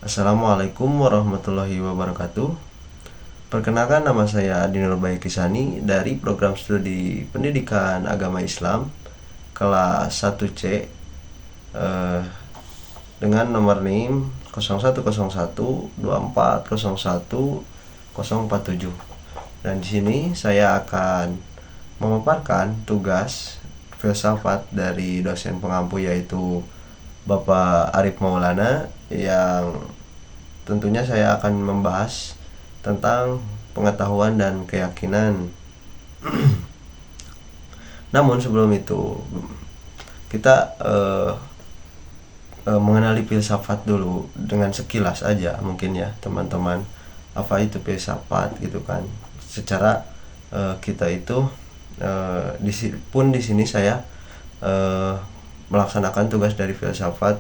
Assalamualaikum warahmatullahi wabarakatuh. Perkenalkan, nama saya Adi Nurbaik Kisani dari program studi Pendidikan Agama Islam kelas 1C dengan nomor NIM 0101240147. Dan di sini saya akan memaparkan tugas filsafat dari dosen pengampu, yaitu Bapak Arif Maulana, yang tentunya saya akan membahas tentang pengetahuan dan keyakinan. Namun sebelum itu kita mengenali filsafat dulu dengan sekilas aja mungkin ya teman-teman. Apa itu filsafat gitu kan? Secara kita itu di sini saya melaksanakan tugas dari filsafat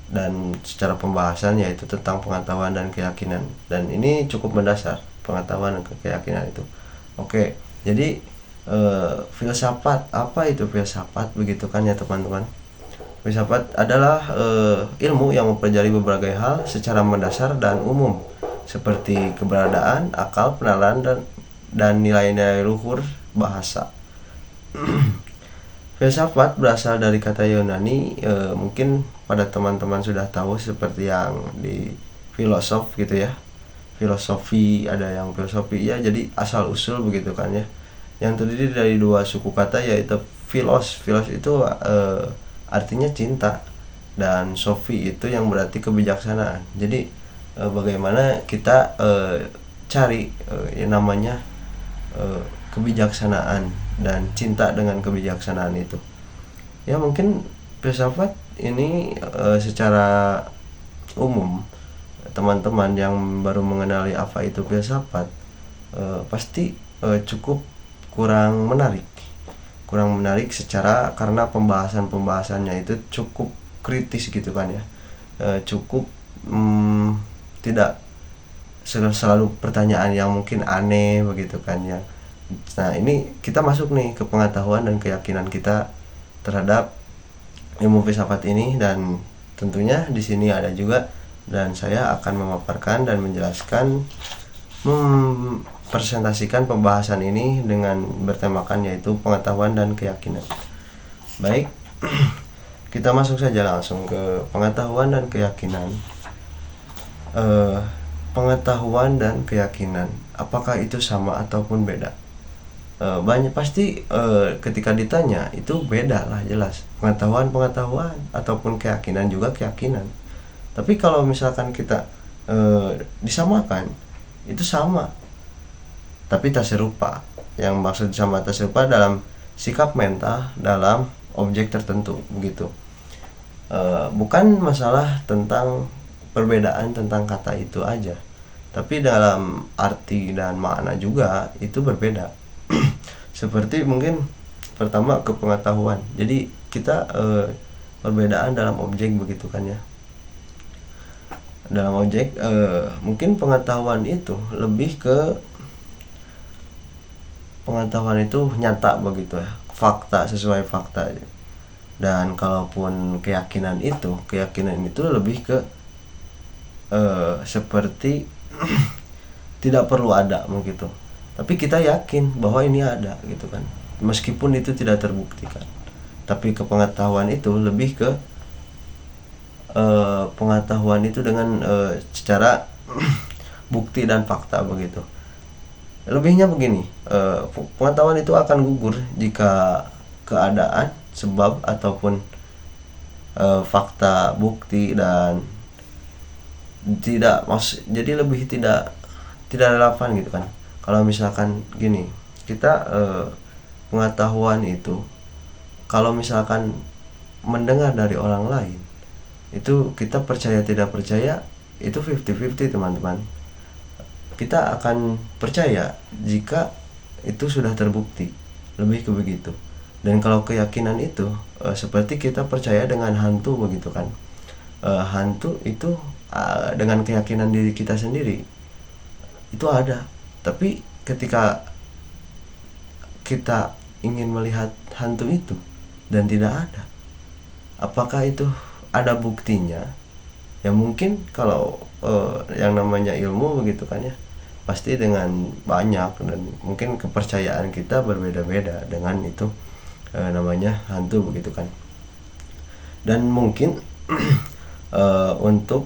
dan secara pembahasan yaitu tentang pengetahuan dan keyakinan, dan ini cukup mendasar, pengetahuan dan keyakinan itu. Oke, jadi filsafat, apa itu filsafat begitu kan ya teman-teman. Filsafat adalah ilmu yang mempelajari berbagai hal secara mendasar dan umum, seperti keberadaan, akal, penalaran, dan nilai-nilai luhur bahasa. Filsafat berasal dari kata Yunani, mungkin pada teman-teman sudah tahu, seperti yang di filosof gitu ya. Filosofi, ada yang filosofi ya, jadi asal usul begitu kan ya. Yang terdiri dari dua suku kata, yaitu filos. Filos itu artinya cinta, dan sofi itu yang berarti kebijaksanaan. Jadi bagaimana kita cari yang namanya kebijaksanaan dan cinta dengan kebijaksanaan itu. Ya mungkin filsafat ini secara umum teman-teman yang baru mengenali apa itu filsafat pasti cukup kurang menarik secara, karena pembahasannya itu cukup kritis gitu kan ya. Cukup tidak selalu pertanyaan yang mungkin aneh begitu kan ya. Nah, ini kita masuk nih ke pengetahuan dan keyakinan kita terhadap ilmu filsafat ini, dan tentunya di sini ada juga, dan saya akan memaparkan dan menjelaskan, mempresentasikan pembahasan ini dengan bertemakan yaitu pengetahuan dan keyakinan. Baik, kita masuk saja langsung ke pengetahuan dan keyakinan. Pengetahuan dan keyakinan, apakah itu sama ataupun beda? Banyak pasti ketika ditanya itu beda lah, jelas. Pengetahuan ataupun keyakinan juga keyakinan. Tapi kalau misalkan kita disamakan, itu sama tapi tak serupa. Yang maksud sama tak serupa dalam sikap mental, dalam objek tertentu begitu. Bukan masalah tentang perbedaan tentang kata itu aja, tapi dalam arti dan makna juga itu berbeda. Seperti mungkin pertama ke pengetahuan, jadi kita perbedaan dalam objek begitu kan ya. Dalam objek mungkin pengetahuan itu lebih ke pengetahuan itu nyata begitu ya, fakta, sesuai fakta. Dan kalaupun keyakinan itu lebih ke seperti tidak perlu ada begitu, tapi kita yakin bahwa ini ada gitu kan, meskipun itu tidak terbuktikan. Tapi kepengetahuan itu lebih ke pengetahuan itu dengan secara bukti dan fakta begitu. Lebihnya begini, pengetahuan itu akan gugur jika keadaan, sebab ataupun fakta, bukti dan jadi lebih tidak relevan gitu kan. Kalau misalkan gini, kita pengetahuan itu kalau misalkan mendengar dari orang lain, itu kita percaya tidak percaya itu 50-50 teman-teman. Kita akan percaya jika itu sudah terbukti, lebih ke begitu. Dan kalau keyakinan itu seperti kita percaya dengan hantu begitu kan. Hantu itu dengan keyakinan diri kita sendiri itu ada, tapi ketika kita ingin melihat hantu itu dan tidak ada, apakah itu ada buktinya? Ya mungkin kalau yang namanya ilmu begitu kan ya, pasti dengan banyak, dan mungkin kepercayaan kita berbeda-beda dengan itu namanya hantu begitu kan. Dan mungkin untuk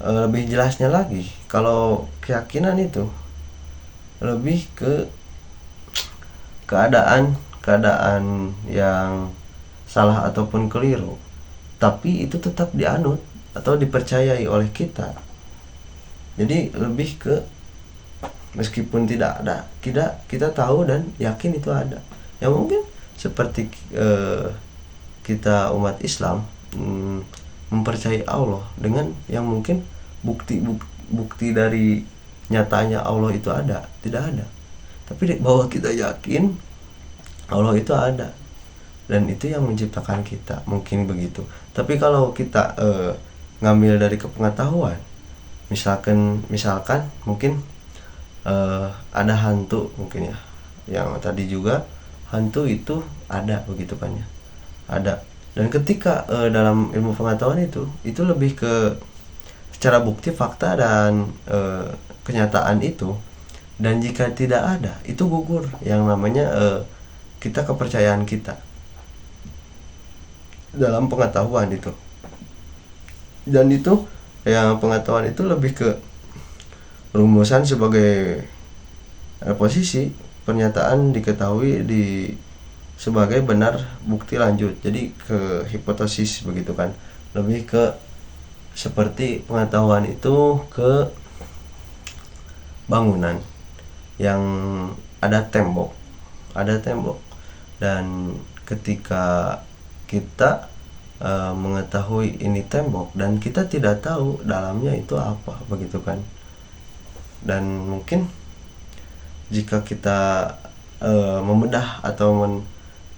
lebih jelasnya lagi, kalau keyakinan itu lebih ke keadaan yang salah ataupun keliru, tapi itu tetap dianut atau dipercayai oleh kita. Jadi lebih ke meskipun tidak ada, kita tahu dan yakin itu ada. Ya mungkin seperti kita umat Islam mempercayai Allah dengan yang mungkin bukti dari nyatanya Allah itu ada, tidak ada. Tapi bahwa kita yakin Allah itu ada, dan itu yang menciptakan kita, mungkin begitu. Tapi kalau kita ngambil dari kepengetahuan, misalkan mungkin ada hantu mungkin ya, yang tadi juga hantu itu ada begitu kan ya, ada. Dan ketika dalam ilmu pengetahuan itu lebih ke secara bukti, fakta, dan kenyataan itu. Dan jika tidak ada, itu gugur yang namanya kita kepercayaan kita dalam pengetahuan itu. Dan itu yang pengetahuan itu lebih ke rumusan sebagai posisi pernyataan diketahui sebagai benar bukti lanjut. Jadi ke hipotesis begitu kan, lebih ke seperti pengetahuan itu ke bangunan yang ada tembok, dan ketika kita mengetahui ini tembok dan kita tidak tahu dalamnya itu apa begitu kan. Dan mungkin jika kita membedah atau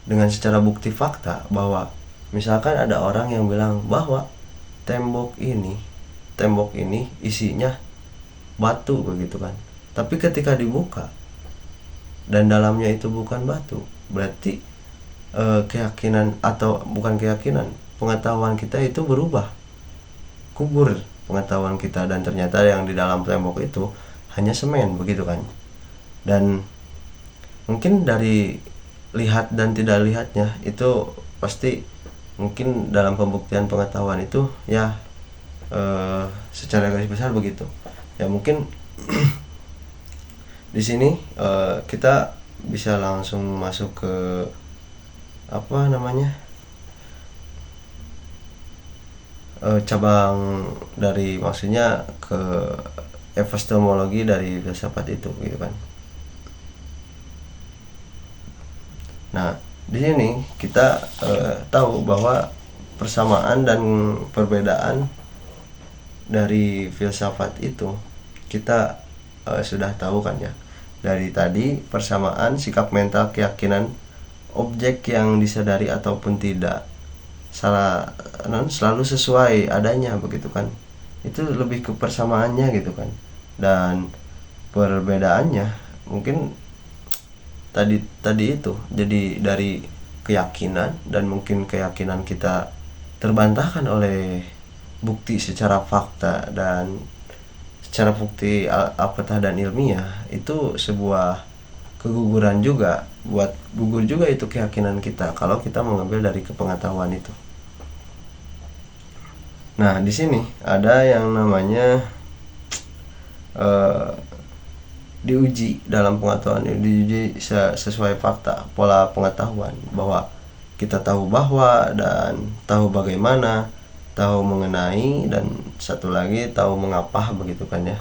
dengan secara bukti fakta, bahwa misalkan ada orang yang bilang bahwa tembok ini isinya batu begitu kan, tapi ketika dibuka dan dalamnya itu bukan batu, berarti keyakinan, atau bukan keyakinan, pengetahuan kita itu berubah, gugur pengetahuan kita, dan ternyata yang di dalam tembok itu hanya semen begitu kan. Dan mungkin dari lihat dan tidak lihatnya itu pasti mungkin dalam pembuktian pengetahuan itu ya secara garis besar begitu ya. Mungkin di sini kita bisa langsung masuk ke cabang dari, maksudnya ke epistemologi dari filsafat itu gitu kan. Nah, di sini kita tahu bahwa persamaan dan perbedaan dari filsafat itu kita sudah tahu kan ya. Dari tadi, persamaan sikap mental, keyakinan, objek yang disadari ataupun tidak selalu sesuai adanya begitu kan. Itu lebih ke persamaannya gitu kan. Dan perbedaannya mungkin tadi itu jadi dari keyakinan, dan mungkin keyakinan kita terbantahkan oleh bukti secara fakta dan secara bukti apatah dan ilmiah. Itu sebuah keguguran juga, buat gugur juga itu keyakinan kita kalau kita mengambil dari kepengetahuan itu. Nah, di sini ada yang namanya diuji dalam pengetahuan, diuji sesuai fakta, pola pengetahuan, bahwa kita tahu bahwa, dan tahu bagaimana, tahu mengenai, dan satu lagi tahu mengapa begitu kan ya.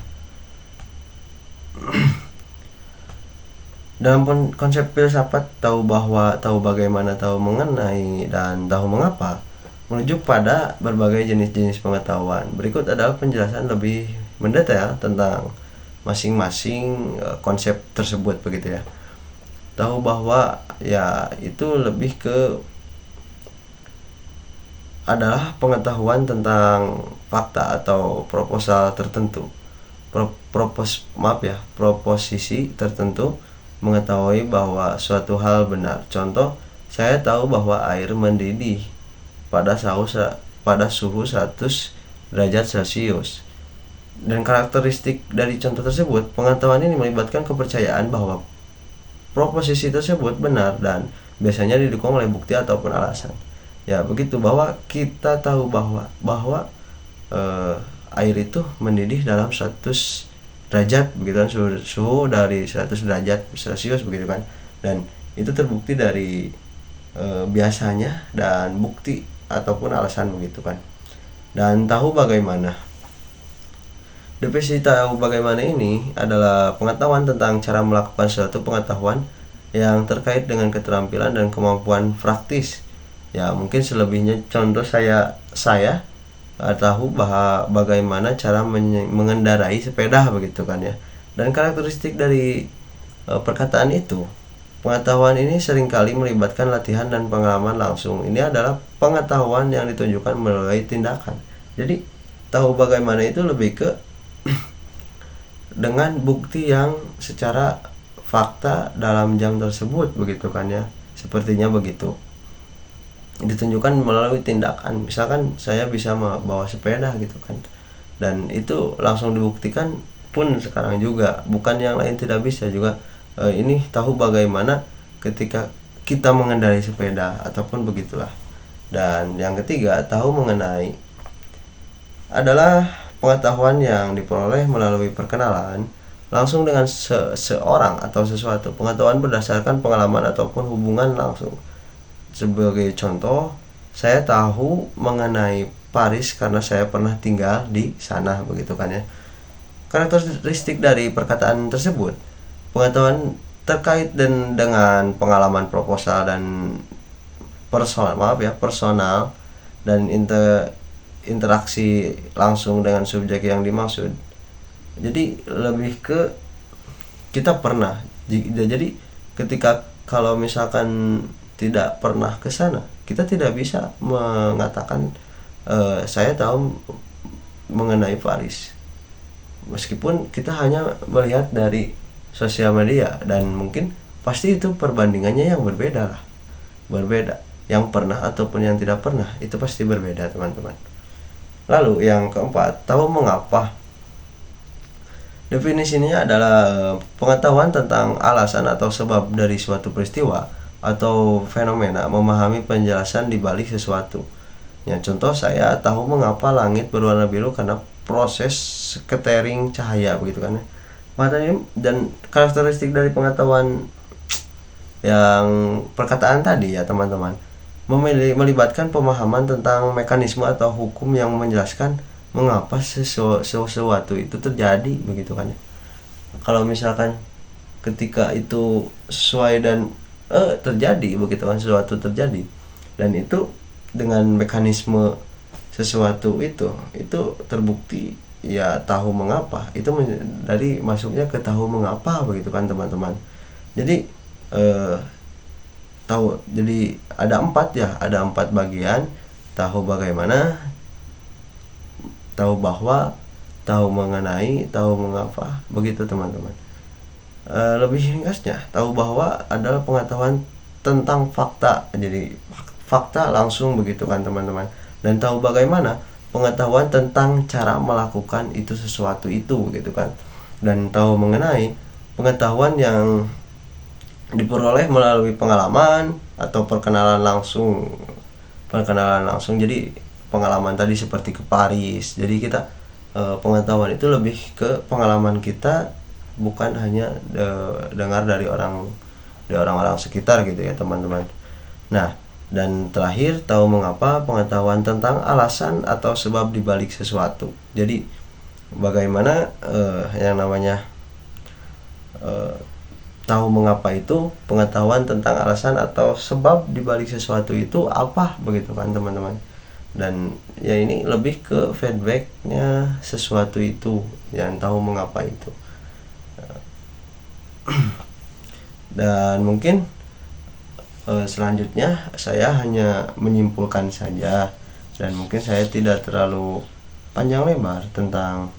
Dalam konsep filsafat, tahu bahwa, tahu bagaimana, tahu mengenai, dan tahu mengapa merujuk pada berbagai jenis-jenis pengetahuan. Berikut adalah penjelasan lebih mendetail tentang masing-masing konsep tersebut begitu ya. Tahu bahwa ya itu lebih ke adalah pengetahuan tentang fakta atau proposal tertentu, proposisi tertentu, mengetahui bahwa suatu hal benar. Contoh, saya tahu bahwa air mendidih pada pada suhu 100 derajat Celcius. Dan karakteristik dari contoh tersebut, pengetahuan ini melibatkan kepercayaan bahwa proposisi tersebut benar dan biasanya didukung oleh bukti ataupun alasan. Ya begitu, bahwa kita tahu bahwa air itu mendidih dalam 100 derajat begitu kan, suhu dari 100 derajat Celcius begitu kan. Dan itu terbukti dari biasanya dan bukti ataupun alasan begitu kan. Dan tahu bagaimana. Definisi tahu bagaimana ini adalah pengetahuan tentang cara melakukan suatu pengetahuan yang terkait dengan keterampilan dan kemampuan praktis. Ya mungkin selebihnya contoh saya tahu bagaimana cara mengendarai sepeda begitu kan ya. Dan karakteristik dari perkataan itu, pengetahuan ini seringkali melibatkan latihan dan pengalaman langsung. Ini adalah pengetahuan yang ditunjukkan melalui tindakan. Jadi tahu bagaimana itu lebih ke dengan bukti yang secara fakta dalam jam tersebut begitu kan ya, sepertinya begitu, ditunjukkan melalui tindakan. Misalkan saya bisa membawa sepeda gitu kan, dan itu langsung dibuktikan pun sekarang juga, bukan yang lain tidak bisa juga. Ini tahu bagaimana ketika kita mengendarai sepeda ataupun begitulah. Dan yang ketiga, tahu mengenai adalah pengetahuan yang diperoleh melalui perkenalan langsung dengan seorang atau sesuatu. Pengetahuan berdasarkan pengalaman ataupun hubungan langsung. Sebagai contoh, saya tahu mengenai Paris karena saya pernah tinggal di sana begitu kan ya. Karakteristik dari perkataan tersebut, pengetahuan terkait dengan pengalaman proposal dan personal dan interaksi langsung dengan subjek yang dimaksud. Jadi lebih ke kita pernah. Jadi ketika kalau misalkan tidak pernah ke sana, kita tidak bisa mengatakan saya tahu mengenai Paris. Meskipun kita hanya melihat dari sosial media, dan mungkin pasti itu perbandingannya yang berbeda. Yang pernah ataupun yang tidak pernah itu pasti berbeda teman-teman. Lalu yang keempat, tahu mengapa. Definisinya adalah pengetahuan tentang alasan atau sebab dari suatu peristiwa atau fenomena, memahami penjelasan di balik sesuatu. Ya, contoh saya tahu mengapa langit berwarna biru karena proses scattering cahaya begitu kan. Makanya dan karakteristik dari pengetahuan yang perkataan tadi ya teman-teman, melibatkan pemahaman tentang mekanisme atau hukum yang menjelaskan mengapa sesuatu itu terjadi begitu kan. Kalau misalkan ketika itu sesuai dan terjadi begitu kan, sesuatu terjadi dan itu dengan mekanisme sesuatu itu terbukti, ya tahu mengapa itu dari masuknya ke tahu mengapa begitu kan teman-teman. Jadi tahu, jadi ada empat bagian: tahu bagaimana, tahu bahwa, tahu mengenai, tahu mengapa begitu teman-teman. Lebih ringkasnya, tahu bahwa adalah pengetahuan tentang fakta, jadi fakta langsung begitu kan teman-teman. Dan tahu bagaimana, pengetahuan tentang cara melakukan itu sesuatu itu begitu kan. Dan tahu mengenai, pengetahuan yang diperoleh melalui pengalaman atau perkenalan langsung. Jadi pengalaman tadi seperti ke Paris, jadi kita pengetahuan itu lebih ke pengalaman kita, bukan hanya dengar dari orang-orang sekitar gitu ya teman-teman. Nah, dan terakhir, tahu mengapa, pengetahuan tentang alasan atau sebab dibalik sesuatu. Jadi bagaimana yang namanya tahu mengapa itu pengetahuan tentang alasan atau sebab dibalik sesuatu itu apa begitu kan teman-teman. Dan ya ini lebih ke feedbacknya sesuatu itu yang tahu mengapa itu. Dan mungkin selanjutnya saya hanya menyimpulkan saja, dan mungkin saya tidak terlalu panjang lebar tentang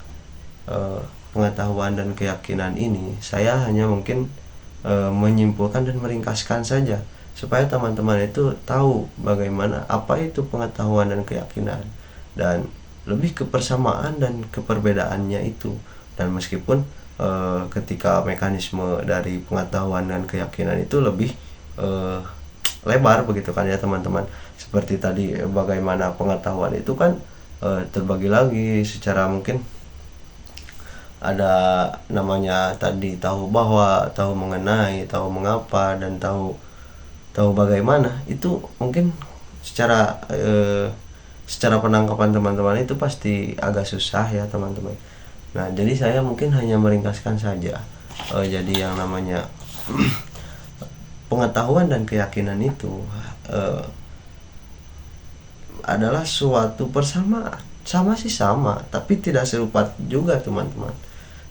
pengetahuan dan keyakinan ini. Saya hanya mungkin menyimpulkan dan meringkaskan saja supaya teman-teman itu tahu bagaimana apa itu pengetahuan dan keyakinan. dan lebih ke persamaan dan keperbedaannya itu. Dan meskipun ketika mekanisme dari pengetahuan dan keyakinan itu lebih lebar begitu kan ya teman-teman. Seperti tadi bagaimana pengetahuan itu kan terbagi lagi secara mungkin ada namanya tadi tahu bahwa, tahu mengenai, tahu mengapa, dan tahu bagaimana. Itu mungkin secara penangkapan teman-teman itu pasti agak susah ya teman-teman. Nah, jadi saya mungkin hanya meringkaskan saja. Jadi yang namanya pengetahuan dan keyakinan itu adalah suatu persamaan. Sama sih sama, tapi tidak serupa juga teman-teman.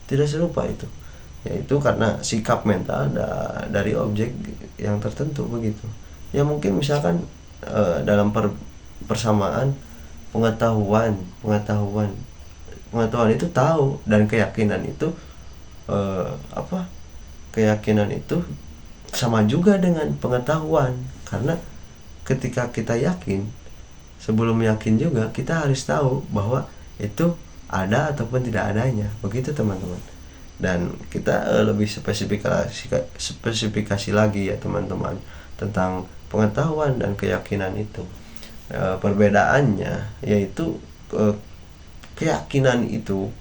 Tidak serupa itu. Yaitu karena sikap mental dari objek yang tertentu begitu. Ya mungkin misalkan dalam persamaan pengetahuan itu tahu, dan keyakinan itu keyakinan itu sama juga dengan pengetahuan. Karena ketika kita yakin, sebelum yakin juga kita harus tahu bahwa itu ada ataupun tidak adanya, begitu teman-teman. Dan kita lebih spesifikasi lagi ya teman-teman tentang pengetahuan dan keyakinan itu. Perbedaannya yaitu keyakinan itu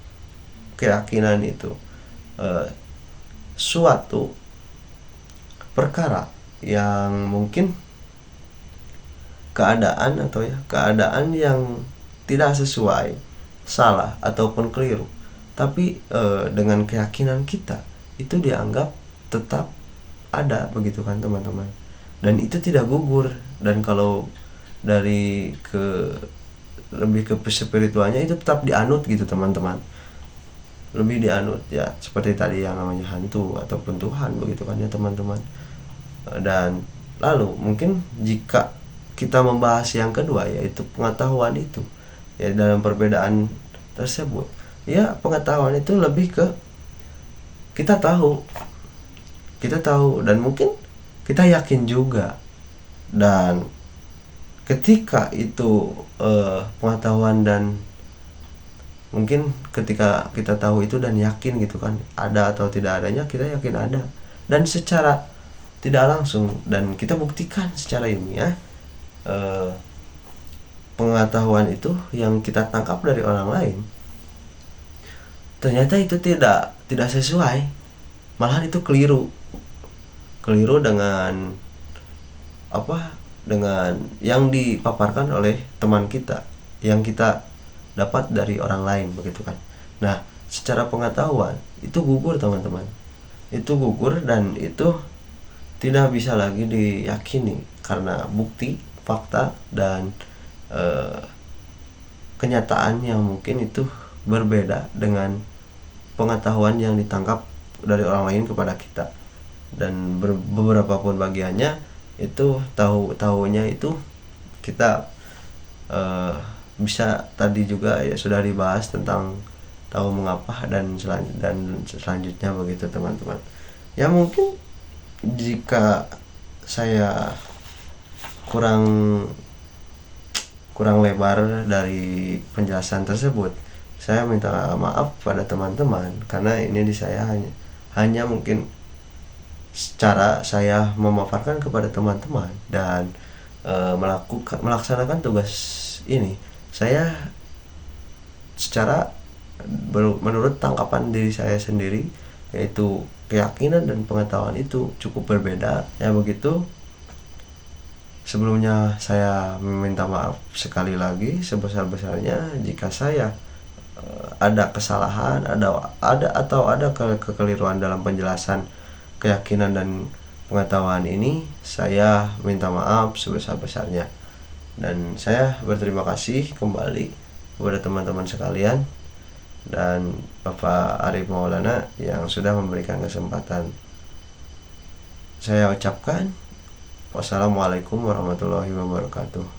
suatu perkara yang mungkin keadaan yang tidak sesuai, salah ataupun keliru, tapi dengan keyakinan kita itu dianggap tetap ada begitu kan teman-teman. Dan itu tidak gugur. Dan kalau dari lebih ke spiritualnya itu tetap dianut gitu teman-teman, lebih dianut ya, seperti tadi yang namanya hantu ataupun Tuhan begitu kan ya teman-teman. Dan lalu mungkin jika kita membahas yang kedua, yaitu pengetahuan itu ya, dalam perbedaan tersebut ya, pengetahuan itu lebih ke kita tahu dan mungkin kita yakin juga. Dan ketika itu pengetahuan dan mungkin ketika kita tahu itu dan yakin gitu kan, ada atau tidak adanya, kita yakin ada. Dan secara tidak langsung, dan kita buktikan secara ilmiah, pengetahuan itu yang kita tangkap dari orang lain ternyata itu tidak sesuai, malahan itu keliru dengan dengan yang dipaparkan oleh teman kita yang kita dapat dari orang lain begitu kan. Nah, secara pengetahuan itu gugur teman-teman, itu gugur dan itu tidak bisa lagi diyakini karena bukti, fakta, dan kenyataan yang mungkin itu berbeda dengan pengetahuan yang ditangkap dari orang lain kepada kita. Dan beberapa pun bagiannya itu tahunya itu kita bisa tadi juga ya sudah dibahas tentang tahu mengapa dan selanjutnya begitu teman-teman. Ya mungkin jika saya kurang lebar dari penjelasan tersebut, saya minta maaf pada teman-teman karena ini di saya hanya mungkin secara saya memaparkan kepada teman-teman dan melaksanakan tugas ini. Saya secara menurut tangkapan diri saya sendiri, yaitu keyakinan dan pengetahuan itu cukup berbeda ya begitu. Sebelumnya saya meminta maaf sekali lagi sebesar-besarnya jika saya ada kesalahan, ada kekeliruan dalam penjelasan keyakinan dan pengetahuan ini. Saya minta maaf sebesar-besarnya. Dan saya berterima kasih kembali kepada teman-teman sekalian dan Bapak Arif Maulana yang sudah memberikan kesempatan. Saya ucapkan wassalamualaikum warahmatullahi wabarakatuh.